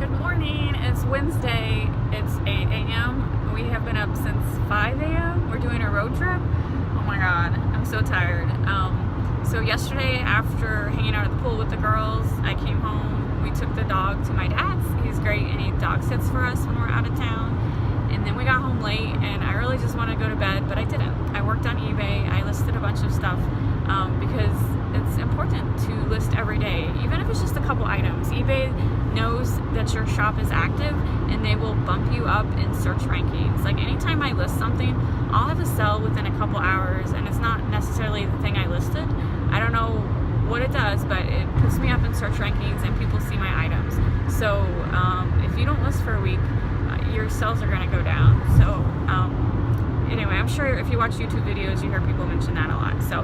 Good morning. It's Wednesday. It's 8 a.m. We have been up since 5 a.m. We're doing a road trip. Oh my god, I'm so tired. So yesterday, after hanging out at the pool with the girls, I came home. We took the dog to my dad's. He's great, and he dog sits for us when we're out of town. And then we got home late, and I really just wanted to go to bed, but I didn't. I worked on eBay. I listed a bunch of stuff because it's important to list every day, even if it's just a couple items. eBay knows that your shop is active, and they will bump you up in search rankings. Like anytime I list something, I'll have a sell within a couple hours, and it's not necessarily the thing I listed. I don't know what it does, but it puts me up in search rankings, and people see my items. So if you don't list for a week, your sales are going to go down. So anyway, I'm sure if you watch YouTube videos, you hear people mention that a lot. So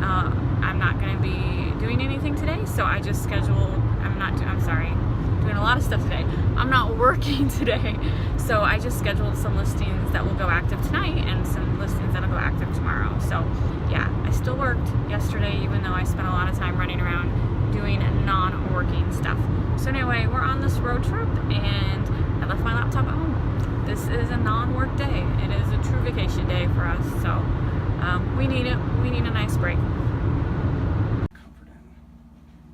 I'm not going to be doing anything today. So I just scheduled, doing a lot of stuff today. I'm not working today. So I just scheduled some listings that will go active tonight and some listings that'll go active tomorrow. So yeah, I still worked yesterday, even though I spent a lot of time running around doing non-working stuff. So anyway, we're on this road trip, and I left my laptop at home. This is a non-work day. It is a true vacation day for us, so we need it. We need a nice break. Comfort Inn.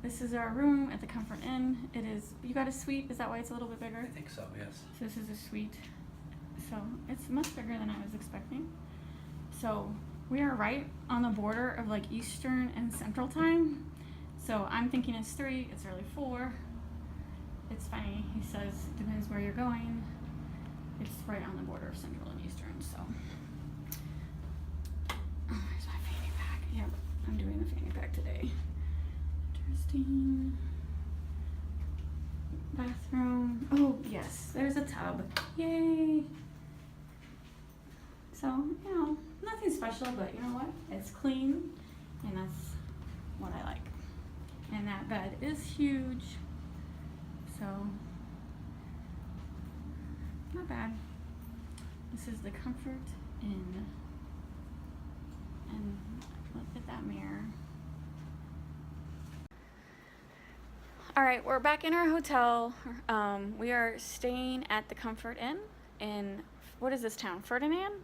This is our room at the Comfort Inn. It is, you got a suite? Is that why it's a little bit bigger? I think so, yes. So this is a suite. So it's much bigger than I was expecting. So we are right on the border of like Eastern and Central time. So I'm thinking it's 3, it's really 4. It's funny, he says, depends where you're going. It's right on the border of Central and Eastern, so. Oh, here's my fanny pack. Yep, I'm doing the fanny pack today. Interesting. Bathroom. Oh, yes, there's a tub. Yay. So, you know, nothing special, but you know what? It's clean, and that's what I like. And that bed is huge. So, not bad. This is the Comfort Inn. And look at that mirror. Alright, we're back in our hotel. We are staying at the Comfort Inn in, what is this town? Ferdinand?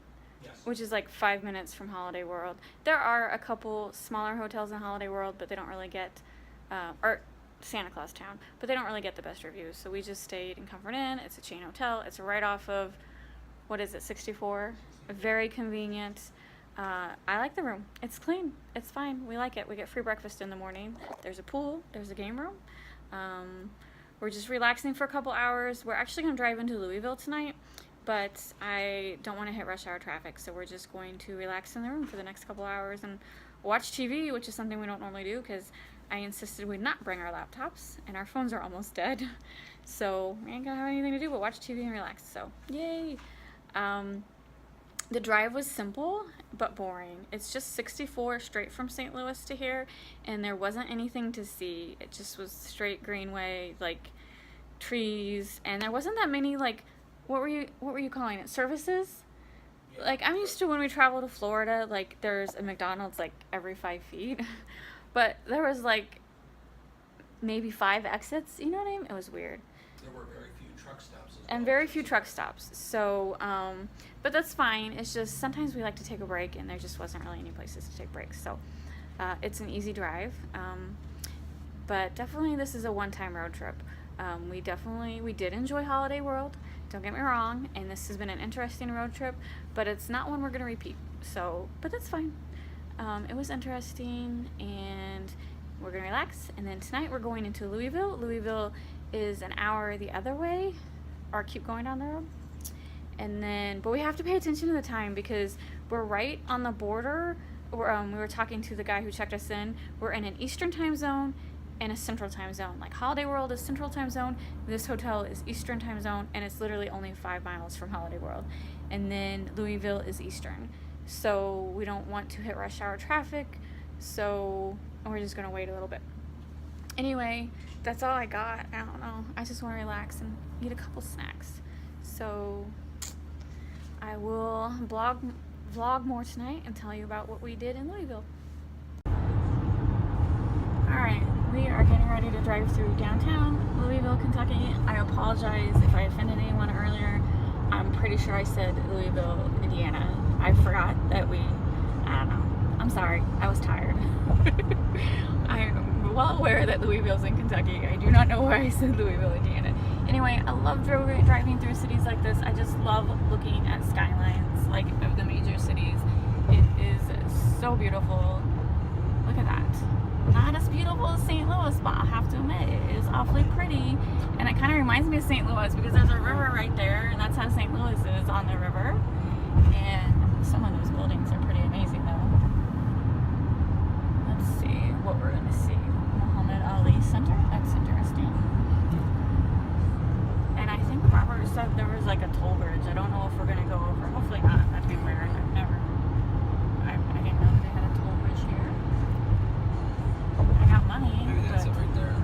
Yes. Which is like 5 minutes from Holiday World. There are a couple smaller hotels in Holiday World, but they don't really get, or Santa Claus Town, but they don't really get the best reviews. So we just stayed in Comfort Inn. It's a chain hotel. It's right off of, what is it, 64? Very convenient. I like the room. It's clean. It's fine. We like it. We get free breakfast in the morning. There's a pool. There's a game room. We're just relaxing for a couple hours. We're actually going to drive into Louisville tonight, but I don't want to hit rush hour traffic, so we're just going to relax in the room for the next couple hours and watch TV, which is something we don't normally do because I insisted we not bring our laptops, and our phones are almost dead. So we ain't gonna have anything to do but watch TV and relax, so yay. The drive was simple but boring. It's just 64 straight from St. Louis to here, and there wasn't anything to see. It just was straight greenway, like trees, and there wasn't that many, like, what were you calling it, services? Like, I'm used to when we travel to Florida, like, there's a McDonald's like every 5 feet. But there was like maybe 5 exits, you know what I mean? It was weird. There were very few truck stops as well. And very few truck stops. So, but that's fine. It's just sometimes we like to take a break, and there just wasn't really any places to take breaks. So it's an easy drive. But definitely this is a one-time road trip. We did enjoy Holiday World. Don't get me wrong. And this has been an interesting road trip, but it's not one we're going to repeat. So, but that's fine. It was interesting, and we're gonna relax, and then tonight we're going into Louisville. Louisville is an hour the other way, or keep going down the road, and then, but we have to pay attention to the time because we're right on the border. We were talking to the guy who checked us in. We're in an Eastern time zone and a Central time zone. Like Holiday World is Central time zone, this hotel is Eastern time zone, and it's literally only 5 miles from Holiday World, and then Louisville is Eastern. So we don't want to hit rush hour traffic, so we're just gonna wait a little bit. Anyway, that's all I got. I don't know, I just want to relax and eat a couple snacks. So I will vlog more tonight and tell you about what we did in Louisville. Alright, We are getting ready to drive through downtown Louisville, Kentucky. I apologize if I offended anyone earlier. I'm pretty sure I said Louisville, Indiana. I forgot that I don't know. I'm sorry. I was tired. I'm well aware that Louisville's in Kentucky. I do not know why I said Louisville, Indiana. Anyway, I love driving through cities like this. I just love looking at skylines, like, of the major cities. It is so beautiful. Look at that. Not as beautiful as St. Louis, but I have to admit, it is awfully pretty. And it kind of reminds me of St. Louis because there's a river right there, and that's how St. Louis is, on the river. And some of those buildings are pretty amazing, though. Let's see what we're going to see. Muhammad Ali Center. That's interesting. And I think Robert said there was like a toll bridge. I don't know if we're going to go over. Hopefully not. That'd be weird. I didn't know they had a toll bridge here. I got money. Maybe that's it right there.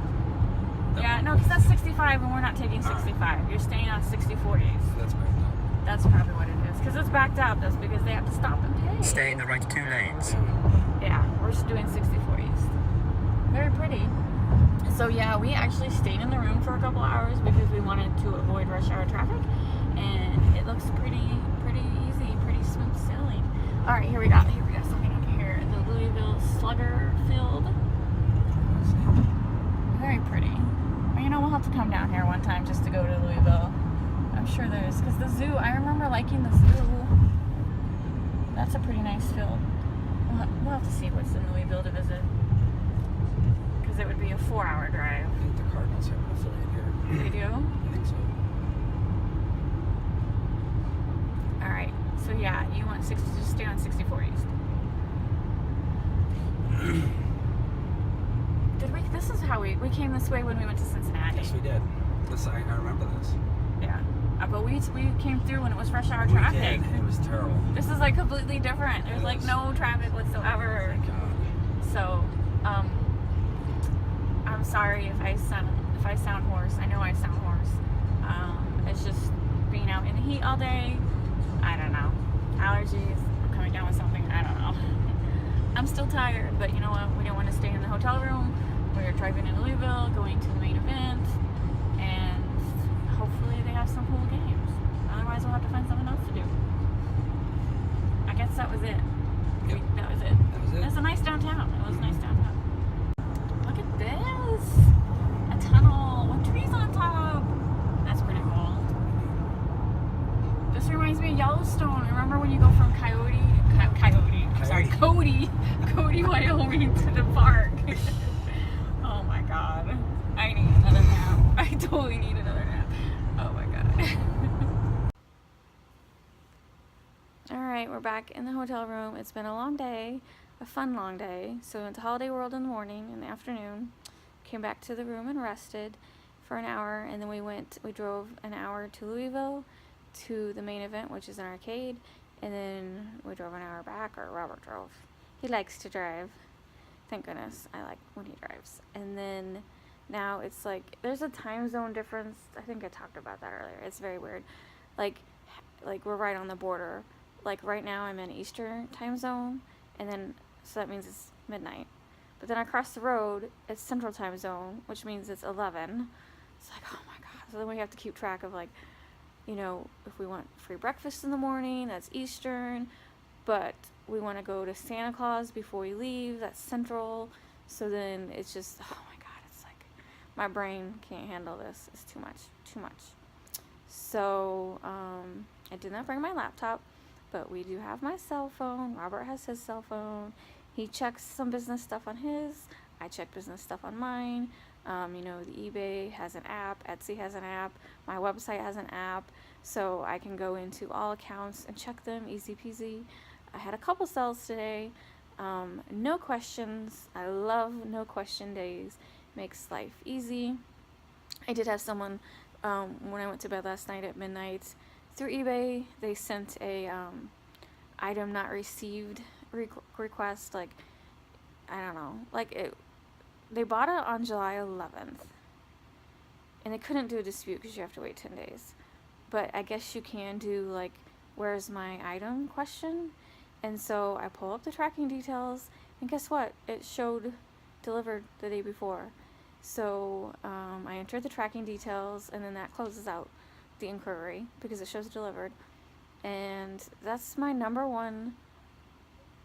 Yeah, no, because that's 65 and we're not taking 65. You're staying on 60/40s. That's right now. That's probably what it is. Because it's backed up. That's because they have to stop and pay. Stay in the right 2 lanes. Yeah, we're just doing 60/40s. Very pretty. So yeah, we actually stayed in the room for a couple hours because we wanted to avoid rush hour traffic. And it looks pretty easy, pretty smooth sailing. All right, here we got something up here. The Louisville Slugger Field. Very pretty. Well, you know, we'll have to come down here one time just to go to Louisville. I'm sure there's, because the zoo, I remember liking the zoo. That's a pretty nice field. We'll have to see what's in Louisville to visit. Because it would be a 4-hour drive. I think the Cardinals have an affiliate here. They do? I think so. Alright, so yeah, you want just stay on 60/40s. This is how we came this way when we went to Cincinnati. Yes, we did. I remember this. Yeah. But we came through when it was rush hour We traffic. did. It was terrible. This is like completely different. There's like no traffic whatsoever. Thank God. So, I'm sorry if I sound hoarse. I know I sound hoarse. It's just being out in the heat all day. I don't know. Allergies. I'm coming down with something. I don't know. I'm still tired, but you know what? We didn't want to stay in the hotel room. We're driving in Louisville, going to the main event, and hopefully they have some cool games. Otherwise, we'll have to find something else to do. I guess that was it. Yep. That was it. That was it. It was a nice downtown. It was nice downtown. Look at this. A tunnel with trees on top. That's pretty cool. This reminds me of Yellowstone. Remember when you go from Cody, Wyoming to the park? Oh my God. I need another nap. I totally need another nap. Oh my God. Alright, we're back in the hotel room. It's been a long day, a fun long day. So we went to Holiday World in the morning, in the afternoon, came back to the room and rested for an hour, and then we drove an hour to Louisville to the main event, which is an arcade, and then we drove an hour back, or Robert drove. He likes to drive. Thank goodness. I like when he drives. And then now it's like, there's a time zone difference. I think I talked about that earlier. It's very weird. Like we're right on the border. Like right now I'm in Eastern time zone, and then, so that means it's midnight. But then across the road, it's Central time zone, which means it's 11. It's like, oh my God. So then we have to keep track of, like, you know, if we want free breakfast in the morning, that's Eastern. But we want to go to Santa Claus before we leave, that's Central. So then it's just, oh my God, it's like, my brain can't handle this. It's too much. So, I did not bring my laptop, but we do have my cell phone. Robert has his cell phone. He checks some business stuff on his. I check business stuff on mine. You know, the eBay has an app, Etsy has an app, my website has an app, so I can go into all accounts and check them, easy peasy. I had a couple sales today. No questions. I love no question days. Makes life easy. I did have someone, when I went to bed last night at midnight, through eBay, they sent a item not received request, like, I don't know, like they bought it on July 11th, and they couldn't do a dispute because you have to wait 10 days, but I guess you can do, like, where's my item question, and so I pull up the tracking details, and guess what, it showed delivered the day before. So I entered the tracking details, and then that closes out the inquiry because it shows delivered. And that's my number one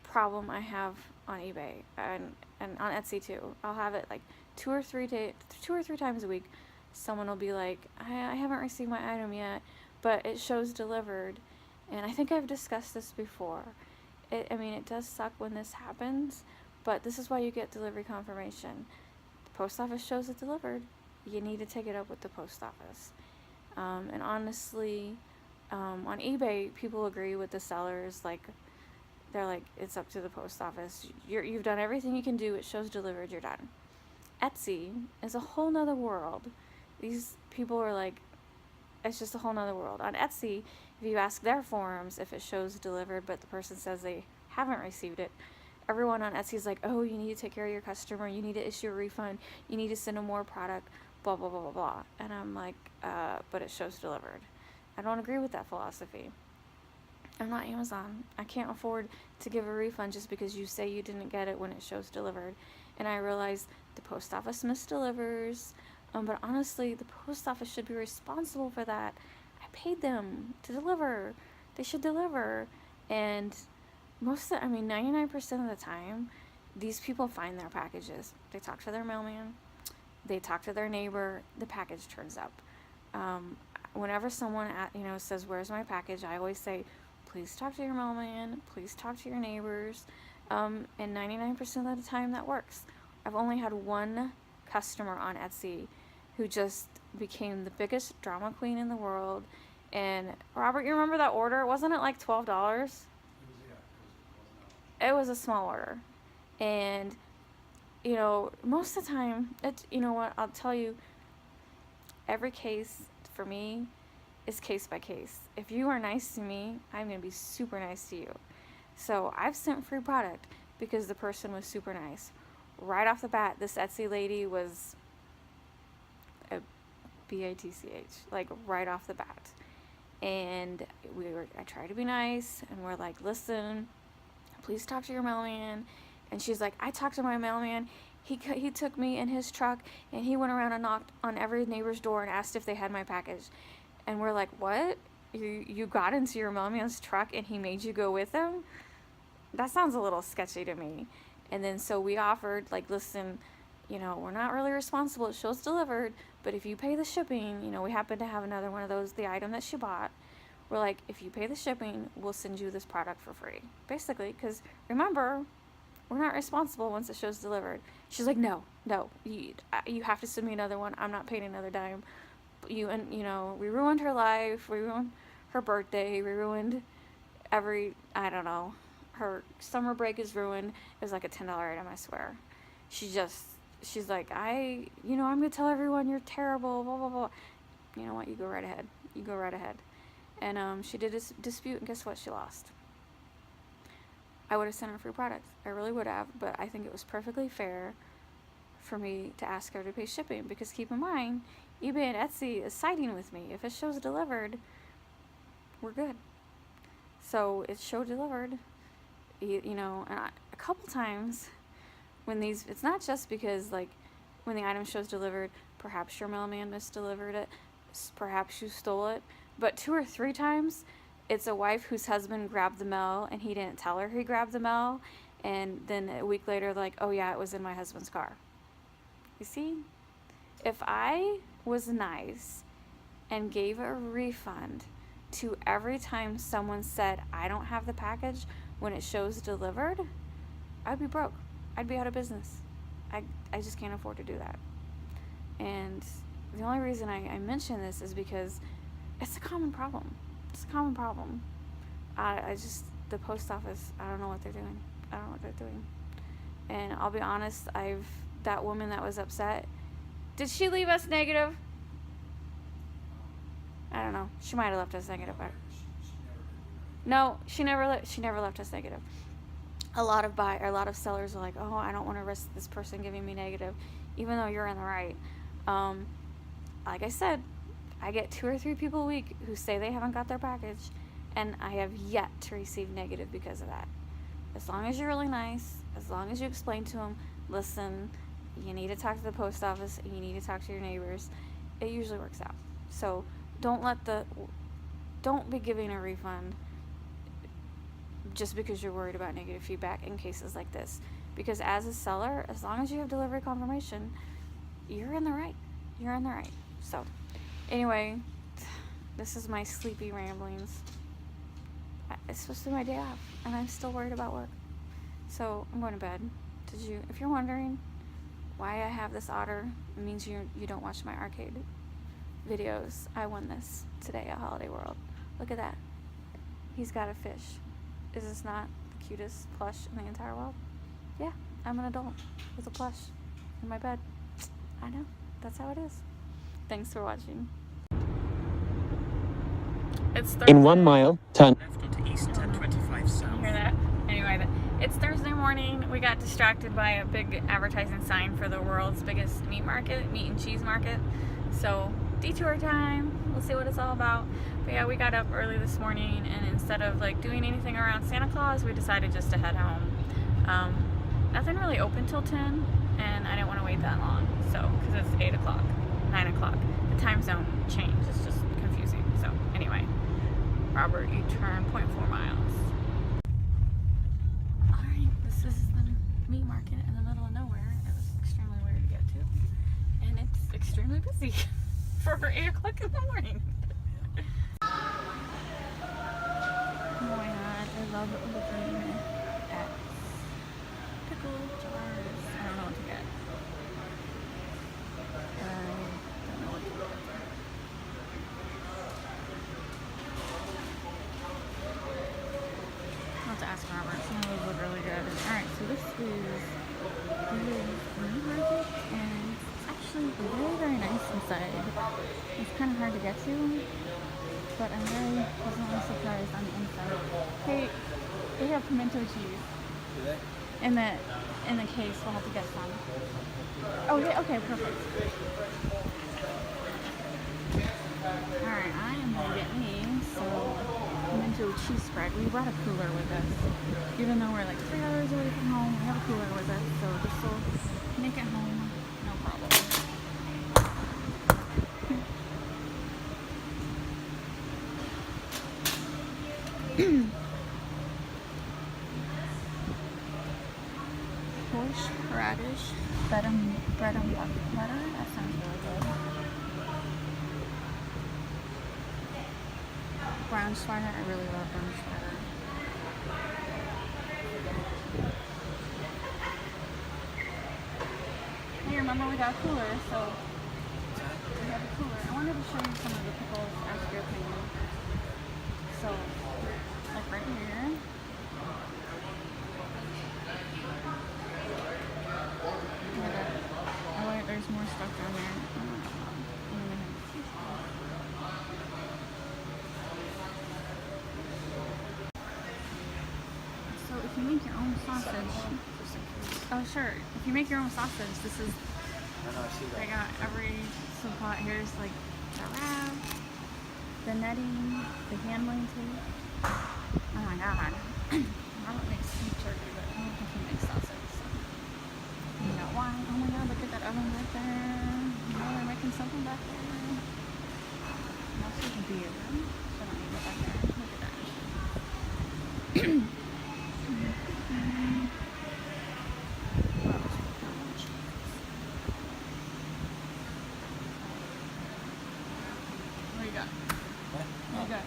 problem I have on eBay and on Etsy too. I'll have it like 2 or 3 times a week. Someone will be like, I haven't received my item yet, but it shows delivered. And I think I've discussed this before. It does suck when this happens, but this is why you get delivery confirmation. The post office shows it delivered. You need to take it up with the post office. And honestly, on eBay, people agree with the sellers. Like, they're like, it's up to the post office. You've done everything you can do. It shows delivered. You're done. Etsy is a whole nother world. These people are like, it's just a whole nother world. On Etsy, if you ask their forums if it shows delivered, but the person says they haven't received it, everyone on Etsy is like, oh, you need to take care of your customer. You need to issue a refund. You need to send them more product, blah, blah, blah, blah, blah. And I'm like, but it shows delivered. I don't agree with that philosophy. I'm not Amazon. I can't afford to give a refund just because you say you didn't get it when it shows delivered. And I realize the post office misdelivers. But honestly, the post office should be responsible for that. I paid them to deliver. They should deliver. And 99% of the time, these people find their packages. They talk to their mailman. They talk to their neighbor. The package turns up. Whenever someone says, where's my package? I always say, please talk to your mailman. Please talk to your neighbors. And 99% of the time that works. I've only had one customer on Etsy who just became the biggest drama queen in the world. And Robert, you remember that order? Wasn't it like $12? It was a small order. And, most of the time, I'll tell you, every case for me is case by case. If you are nice to me, I'm going to be super nice to you. So I've sent free product because the person was super nice. Right off the bat, this Etsy lady was a BATCH, like right off the bat. And I tried to be nice, and we're like, listen, please talk to your mailman. And she's like, I talked to my mailman. He took me in his truck, and he went around and knocked on every neighbor's door and asked if they had my package. And we're like, what? You got into your mailman's truck and he made you go with him? That sounds a little sketchy to me. And then so we offered, like, listen, we're not really responsible. It shows delivered, but if you pay the shipping, we happen to have another one of those, the item that she bought. We're like, if you pay the shipping, we'll send you this product for free. Basically, because remember, we're not responsible once it shows delivered. She's like, no, you have to send me another one. I'm not paying another dime. We ruined her life. We ruined her birthday. We ruined her summer break is ruined. It was like a $10 item, I swear. She's like, I'm going to tell everyone you're terrible, blah, blah, blah. You know what? You go right ahead. And she did dispute, and guess what? She lost. I would have sent her free products. I really would have, but I think it was perfectly fair for me to ask her to pay shipping, because keep in mind, eBay and Etsy is siding with me. If it shows delivered, we're good. So it showed delivered, and a couple times when it's not just because, like, when the item shows delivered, perhaps your mailman misdelivered it, perhaps you stole it, but 2 or 3 times it's a wife whose husband grabbed the mail and he didn't tell her he grabbed the mail, and then a week later, like, oh yeah, it was in my husband's car. You see, if I was nice and gave a refund to every time someone said I don't have the package when it shows delivered, I'd be broke. I'd be out of business. I just can't afford to do that. And the only reason I mention this is because it's a common problem. The post office, I don't know what they're doing. And I'll be honest, that woman that was upset, did she leave us negative? I don't know. She might have left us negative. No, she never left us negative. A lot of sellers are like, oh, I don't want to risk this person giving me negative, even though you're in the right. Like I said, I get 2 or 3 people a week who say they haven't got their package, and I have yet to receive negative because of that. As long as you're really nice, as long as you explain to them, listen, you need to talk to the post office, and you need to talk to your neighbors. It usually works out. So don't be giving a refund just because you're worried about negative feedback in cases like this. Because as a seller, as long as you have delivery confirmation, you're in the right. You're in the right. So anyway, this is my sleepy ramblings. It's supposed to be my day off, and I'm still worried about work. So I'm going to bed. If you're wondering why I have this otter, it means you don't watch my arcade videos. I won this today at Holiday World. Look at that. He's got a fish. Is this not the cutest plush in the entire world? Yeah, I'm an adult with a plush in my bed. I know. That's how it is. Thanks for watching. It's Thursday. In 1 mile, turn left onto East 1025 south. You hear that? Anyway, it's Thursday morning. We got distracted by a big advertising sign for the world's biggest meat and cheese market. So, detour time. We'll see what it's all about. But yeah, we got up early this morning, and instead of like doing anything around Santa Claus, we decided just to head home. Nothing really open till 10, and I didn't want to wait that long. So, because it's 8 o'clock, 9 o'clock. The time zone change is just confusing. So, anyway, Robert, you turn 0.4 miles. Alright, this is the meat market in the middle of nowhere. It was extremely weird to get to. And it's extremely busy for 8 o'clock in the morning. Oh my god, I love looking at pickle jars. I don't know what to get. I don't know what to get. I'll have to ask Robert. Some of those look really good. Alright, so this is the meat market, and it's actually very, very nice inside. It's kind of hard to get to, but I'm very pleasantly surprised on the inside. Hey, they have pimento cheese. Do they? In the case, we'll have to get some. Oh yeah, okay, perfect. Alright, I am gonna get me some pimento cheese spread. We brought a cooler with us. Even though we're like 3 hours away from home, we have a cooler with us, so this will make it home, no problem. Horseradish bread and butter. That sounds really good. Brown starter. I really love brown starter. Hey, remember we got a cooler, so we have a cooler. I wanted to show you some of the pickles, ask your opinion. So, like right here. Oh wait, there's more stuff down there. So if you make your own sausage, oh sure, if you make your own sausage, this is, they got every supply. Here's like the wrap, the netting, the handling tape. Oh my god. I don't make beef jerky, but I don't think he makes sausage. So. You know why? Oh my god, look at that oven right there. You know they're making something back there. And also beer. So I don't need to go back there. Look at that. What do you got? What? What do you got?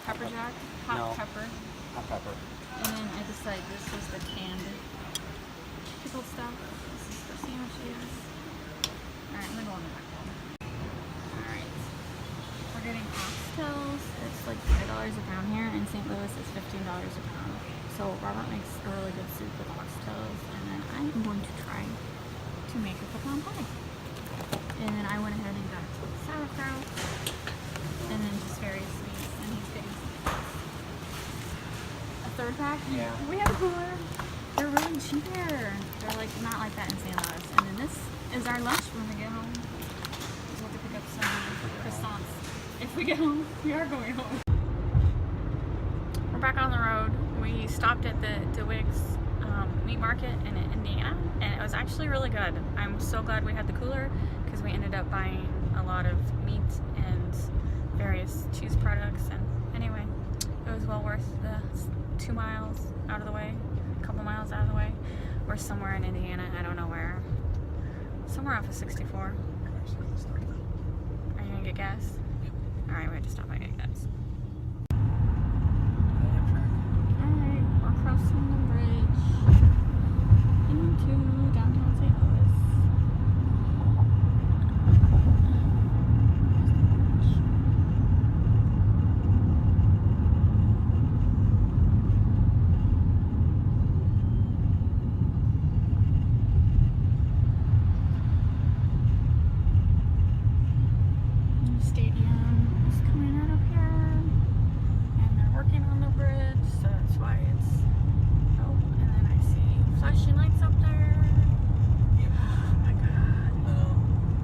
Pepper jack? Hot No. pepper. Hot pepper. And then I decided this was the canned pickle stuff. This is for sandwiches. Alright, I'm gonna go on the back one. Alright. We're getting oxtails. It's like $5 a pound here. In St. Louis, it's $15 a pound. So Robert makes a really good soup with oxtails. And then I'm going to try to make a pecan pie. And then I went ahead and got sauerkraut. And then just various sweets. And he's getting some a third pack? Yeah. We have a cooler. They're really cheap here. They're like not like that in St. Louis. And then this is our lunch when we get home. We'll have to pick up some croissants. If we get home, we are going home. We're back on the road. We stopped at the DeWitt's meat market in Indiana, and it was actually really good. I'm so glad we had the cooler because we ended up buying a lot of meat and various cheese products, and anyway, it was well worth the 2 miles out of the way, a couple miles out of the way. We're somewhere in Indiana, I don't know where. Somewhere off of 64. Are you gonna get gas? Yep. Alright, we have to stop and get gas. Amtrak. Alright, we're crossing the bridge into downtown St. Louis. Stadium is coming right up here, and they're working on the bridge, so that's why it's. Oh, and then I see flashing lights up there. Yep. Oh my god.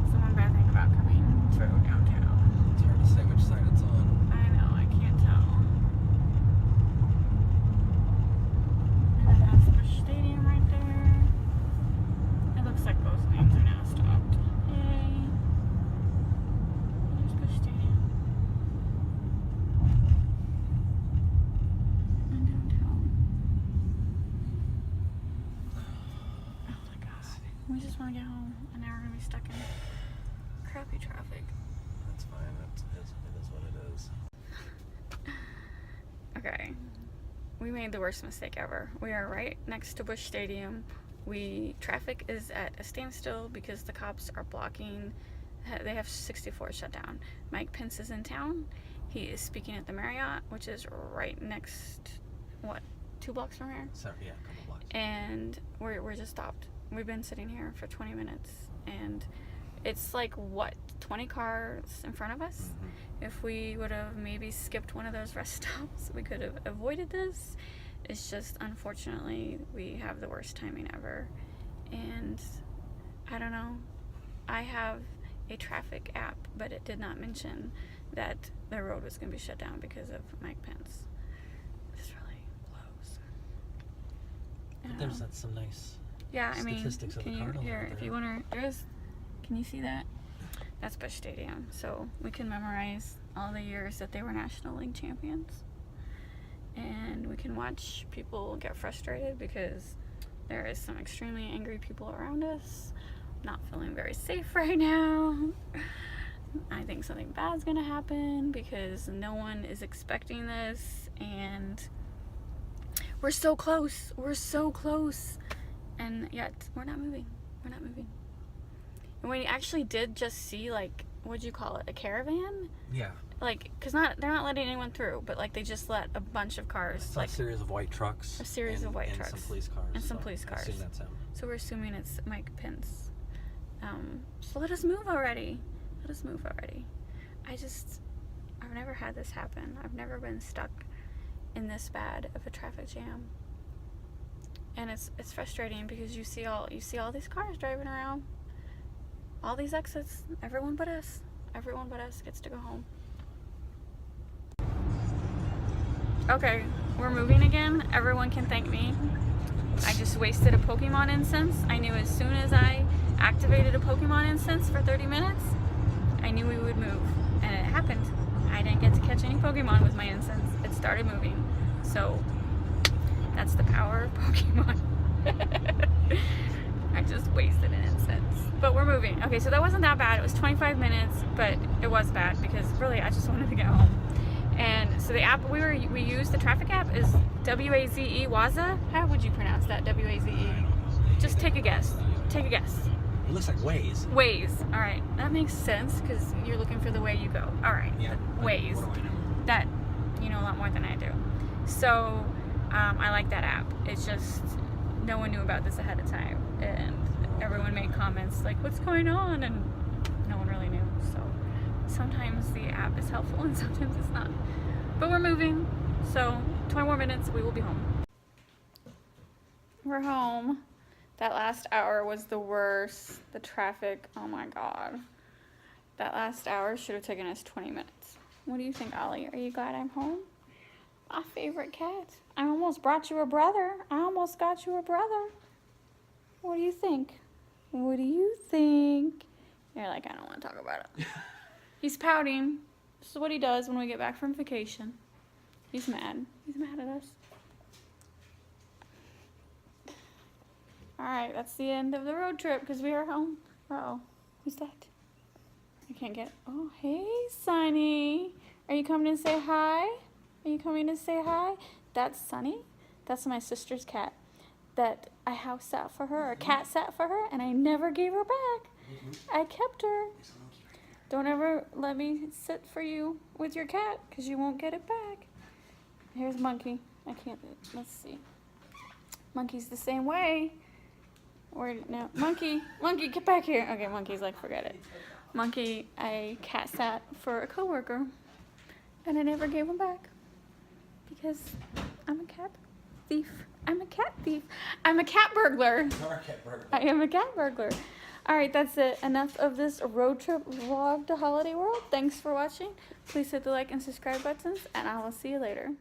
So one bad thing about coming through downtown. It's hard to say which side it's on. I know, I can't tell. And it has Busch Stadium right there. It looks like both lanes are now stopped. Yay. There's Busch Stadium. And downtown. Oh my god. We just want to get home, and now we're going to be stuck in crappy traffic. That's fine. It is what it is. Okay. We made the worst mistake ever. We are right next to Busch Stadium. Traffic is at a standstill because the cops are blocking. They have 64 shut down. Mike Pence is in town. He is speaking at the Marriott, which is right next, 2 blocks from here? So yeah, a couple blocks. And we're just stopped. We've been sitting here for 20 minutes, and it's like 20 cars in front of us. If we would have maybe skipped one of those rest stops, we could have avoided this. It's just, unfortunately, we have the worst timing ever, and I don't know. I have a traffic app, but it did not mention that the road was going to be shut down because of Mike Pence. This really blows. There's some nice Yeah, I mean, statistics of can the you Cardinals here out if there. you want to? Can you see that? That's Busch Stadium, so we can memorize all the years that they were National League champions, and we can watch people get frustrated because there is some extremely angry people around us. Not feeling very safe right now. I think something bad's gonna happen because no one is expecting this, and we're so close. We're so close, and yet we're not moving. We're not moving. And we actually did just see, like, what'd you call it? A caravan? Yeah. Like, cause they're not letting anyone through, but like they just let a bunch of cars. It's like a series of white trucks. A series of white trucks. And some police cars. And some police cars. I assume that's him. So we're assuming it's Mike Pence. So let us move already. Let us move already. I've never had this happen. I've never been stuck in this bad of a traffic jam. And it's frustrating because you see all these cars driving around. All these exits. Everyone but us. Everyone but us gets to go home. Okay, we're moving again. Everyone can thank me. I just wasted a Pokemon incense. I knew as soon as I activated a Pokemon incense for 30 minutes, I knew we would move. And it happened. I didn't get to catch any Pokemon with my incense. It started moving. So, that's the power of Pokemon. I just wasted an incense. But we're moving. Okay, so that wasn't that bad. It was 25 minutes, but it was bad because really I just wanted to get home. And so the app we used, the traffic app, is WAZE, Waza. How would you pronounce that? WAZE. Just take a guess. Take a guess. It looks like Waze. Waze. All right, that makes sense because you're looking for the way you go. All right. Yeah. Waze. What do I know? That you know a lot more than I do. So I like that app. It's just no one knew about this ahead of time, and everyone made comments like, "What's going on?" and no one really knew. So sometimes the app is helpful and sometimes it's not. But we're moving, so 20 more minutes, we will be home. We're home. That last hour was the worst. The traffic, oh my god. That last hour should have taken us 20 minutes. What do you think, Ollie? Are you glad I'm home? My favorite cat. I almost brought you a brother. I almost got you a brother. What do you think? What do you think? You're like, I don't want to talk about it. He's pouting. This is what he does when we get back from vacation. He's mad. He's mad at us. Alright, that's the end of the road trip because we are home. Uh-oh. Who's that? I can't get... Oh, hey, Sunny. Are you coming to say hi? Are you coming to say hi? That's Sunny. That's my sister's cat that I house sat for her, or cat sat for her, and I never gave her back. I kept her. Don't ever let me sit for you with your cat because you won't get it back. Here's Monkey. I can't... Let's see. Monkey's the same way. Or no, Monkey, get back here. Okay, Monkey's like, forget it. Monkey, I cat sat for a coworker, and I never gave him back because I'm a cat thief. I'm a cat thief. I'm a cat burglar. You're a cat burglar. I am a cat burglar. All right, that's it. Enough of this road trip vlog to Holiday World. Thanks for watching. Please hit the like and subscribe buttons, and I will see you later.